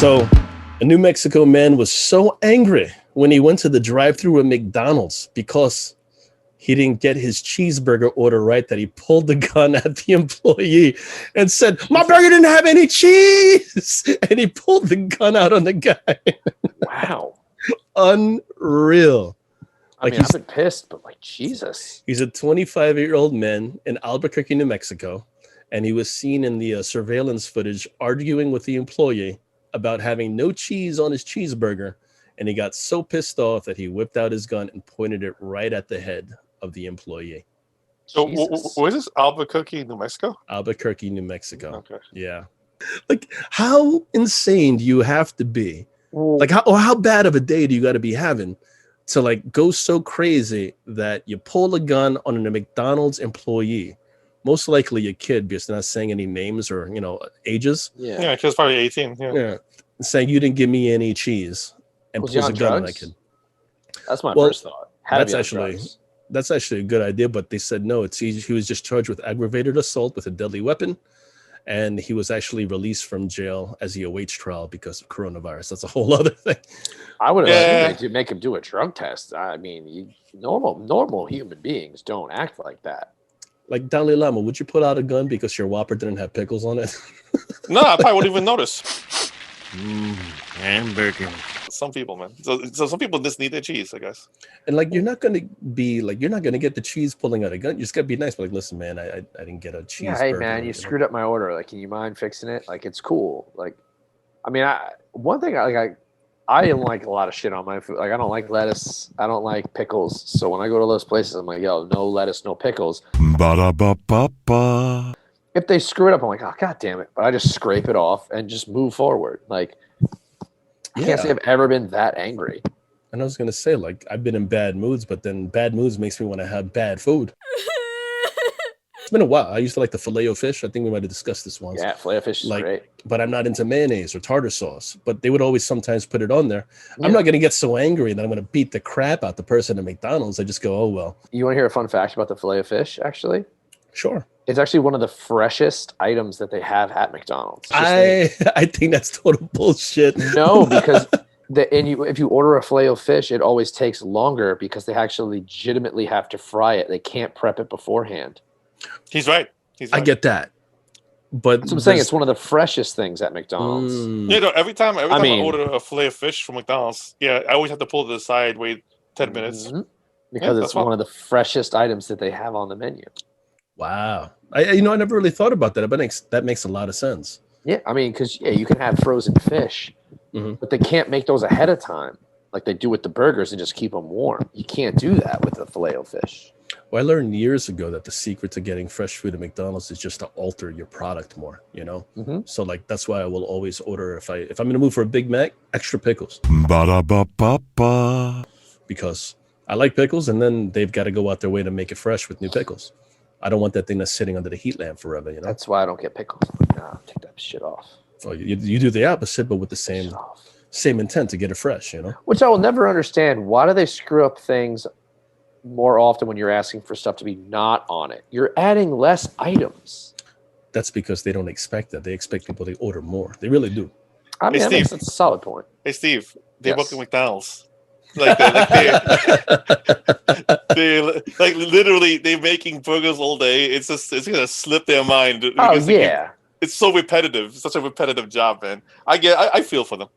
So, a New Mexico man was so angry when he went to the drive-thru at McDonald's because he didn't get his cheeseburger order right that he pulled the gun at the employee and said, "My burger didn't have any cheese!" And he pulled the gun out on the guy. Wow. Unreal. I mean, I've been pissed, but like, Jesus. He's a 25-year-old man in Albuquerque, New Mexico, and he was seen in the surveillance footage arguing with the employee about having no cheese on his cheeseburger, and he got so pissed off that he whipped out his gun and pointed it right at the head of the employee. So where is this? Albuquerque, New Mexico? Albuquerque, New Mexico. Okay. Yeah. Like, how insane do you have to be? Like, how bad of a day do you got to be having to like go so crazy that you pull a gun on a McDonald's employee? Most likely a kid, because they're not saying any names or, you know, ages. Yeah, kid's probably 18. Yeah. Saying you didn't give me any cheese and pulls a gun on that kid. That's my first thought. That's actually a good idea, but they said no. He was just charged with aggravated assault with a deadly weapon, and he was actually released from jail as he awaits trial because of coronavirus. That's a whole other thing. I would have make him do a drug test. I mean, normal human beings don't act like that. Like, Dalai Lama, would you pull out a gun because your Whopper didn't have pickles on it? No, I probably wouldn't even notice. Hamburger. Some people, man. So some people just need their cheese, I guess. And like, you're not gonna get the cheese pulling out a gun. You just gotta be nice. But like, listen, man, I didn't get a cheeseburger. Yeah, hey man, you screwed up my order. Like, can you mind fixing it? Like, it's cool. Like, I mean, I don't like a lot of shit on my food. Like, I don't like lettuce. I don't like pickles. So when I go to those places, I'm like, yo, no lettuce, no pickles. Ba-da-ba-ba-ba. If they screw it up, I'm like, oh, God damn it. But I just scrape it off and just move forward. Like, I can't say I've ever been that angry. And I was going to say, like, I've been in bad moods, but then bad moods makes me want to have bad food. It's been a while. I used to like the Filet-O-Fish. I think we might have discussed this once. Yeah, Filet-O-Fish is great. But I'm not into mayonnaise or tartar sauce. But they would always sometimes put it on there. Yeah. I'm not going to get so angry that I'm going to beat the crap out the person at McDonald's. I just go, oh, well. You want to hear a fun fact about the Filet-O-Fish, actually? Sure. It's actually one of the freshest items that they have at McDonald's. I think that's total bullshit. No, because if you order a Filet-O-Fish, it always takes longer because they actually legitimately have to fry it. They can't prep it beforehand. He's right. I get that. But that's what I'm saying. It's one of the freshest things at McDonald's. You know, every time I order a Filet-O-Fish from McDonald's, I always have to pull to the side, wait 10 minutes. Because it's one of the freshest items that they have on the menu. Wow. I never really thought about that, but that makes a lot of sense. Yeah, I mean, because, you can have frozen fish, but they can't make those ahead of time like they do with the burgers and just keep them warm. You can't do that with the Filet-O-Fish. Well, I learned years ago that the secret to getting fresh food at McDonald's is just to alter your product more, you know? So, like, that's why I will always order, if I'm in the mood for a Big Mac, extra pickles. Ba-da-ba-ba-ba. Because I like pickles, and then they've got to go out their way to make it fresh with new pickles. I don't want that thing that's sitting under the heat lamp forever, you know? That's why I don't get pickles. Nah, take that shit off. Oh, you do the opposite, but with the same intent to get it fresh, you know? Which I will never understand. Why do they screw up things more often when you're asking for stuff to be not on it? You're adding less items. That's because they don't expect that. They expect people to order more. They really do. I mean, that's a solid point. Hey, Steve, they work at McDonald's. Literally, they're making burgers all day. It's gonna slip their mind. Oh yeah, it's so repetitive. It's such a repetitive job, man. I feel for them.